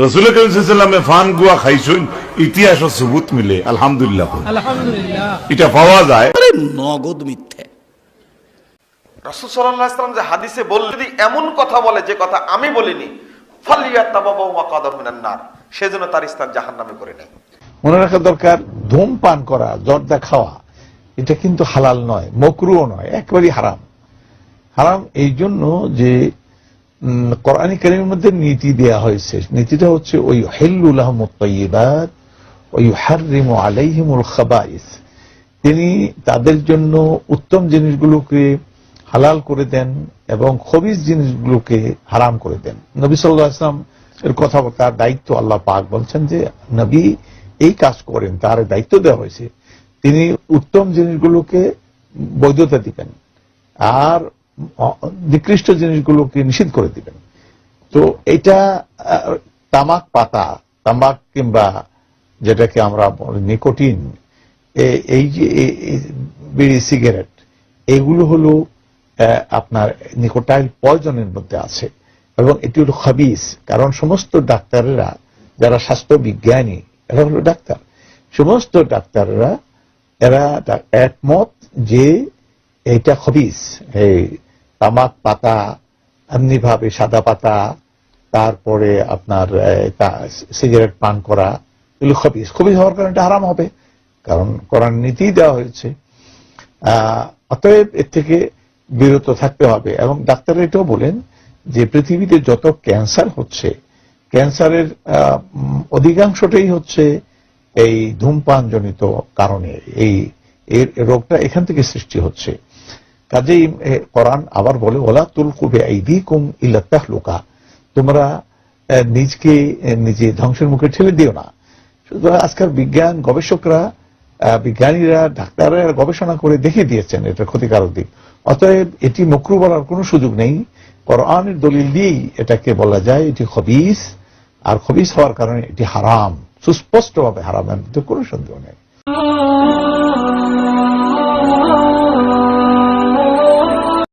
রাসূল করিম সাল্লাল্লাহু আলাইহি ওয়াসাল্লামে ফান গুয়া খাইছুন ইতিহাস ও সুবুত মিলে আলহামদুলিল্লাহ এটা পাওয়া যায়। নগদ মিথ্যে। রাসূল সাল্লাল্লাহু আলাইহি ওয়াসাল্লাম যে হাদিসে বললেন, যদি এমন কথা বলে যে কথা আমি বলিনি, ফালিয়াতাবাওয়া মাকাদাহু মিনান নার, সেজন্য তার স্থান জাহান্নামে করে নেয়। মনে রাখা দরকার, ধূমপান করা, জর্দা খাওয়া এটা কিন্তু হালাল নয়, মকরুও নয়, একেবারেই হারাম। হারাম এই জন্য যে কোরআন কারীমের মধ্যে নীতি দেয়া হয়েছে। নীতিটা হচ্ছে ওই হিল্লু লাহুমুত তাইয়্যিবাত ওয়া ইউহাররিমু আলাইহিমুল খাবাইস। তিনি তাদের জন্য উত্তম জিনিসগুলোকে হালাল করে দেন এবং খবিস জিনিসগুলোকে হারাম করে দেন। নবী সাল্লাল্লাহু আলাইহি ওয়াসাল্লাম এর কথা, তার দায়িত্ব আল্লাহ পাক বলছেন যে নবী এই কাজ করেন, তার দায়িত্ব দেওয়া হয়েছে। তিনি উত্তম জিনিসগুলোকে বৈধতা দিবেন আর নিকৃষ্ট জিনিসগুলোকে নিষিদ্ধ করে দিবেন। তো এটা তামাক পাতা, তামাক কিংবা যেটাকে আমরা নিকোটিন, এই যে বিড়ি, সিগারেট, এগুলো হলো আপনার নিকোটাইল পয়জনের মধ্যে আছে এবং এটি হলো খাবিস। কারণ সমস্ত ডাক্তারেরা যারা স্বাস্থ্য বিজ্ঞানী, এরা হলো ডাক্তার, সমস্ত ডাক্তাররা এরা একমত যে এটা খবিস। এই তামাক পাতা, এমনি ভাবে সাদা পাতা, তারপরে আপনার সিগারেট পান করা, এগুলো খবিস। খবিস হওয়ার কারণে এটা হারাম হবে, কারণ কোরআন নীতি দেওয়া হয়েছে। অতএব এর থেকে বিরত থাকতে হবে। এবং ডাক্তাররা এটাও বলেন যে পৃথিবীতে যত ক্যান্সার হচ্ছে, ক্যান্সারের অধিকাংশটাই হচ্ছে এই ধূমপান জনিত কারণে। এই রোগটা এখান থেকে সৃষ্টি হচ্ছে। কাজেই কোরআন আবার বলে, ওয়ালা তুলকু বিআইদিকুম ইলা তাহলুকা, তোমরা নিজকে নিজে ধ্বংসের মুখে ঠেলে দিও না। সুতরাং আজকাল বিজ্ঞান গবেষকরা, বিজ্ঞানীরা, ডাক্তাররা গবেষণা করে দেখিয়ে দিয়েছেন এটা ক্ষতিকারক দিক। অতএব এটি মাকরুহ বলার কোনো সুযোগ নেই। কোরআনের দলিল দিয়েই এটাকে বলা যায় এটি খবিস, আর খবিস হওয়ার কারণে এটি হারাম, সুস্পষ্টভাবে হারাম, এর মধ্যে কোনো সন্দেহ নেই।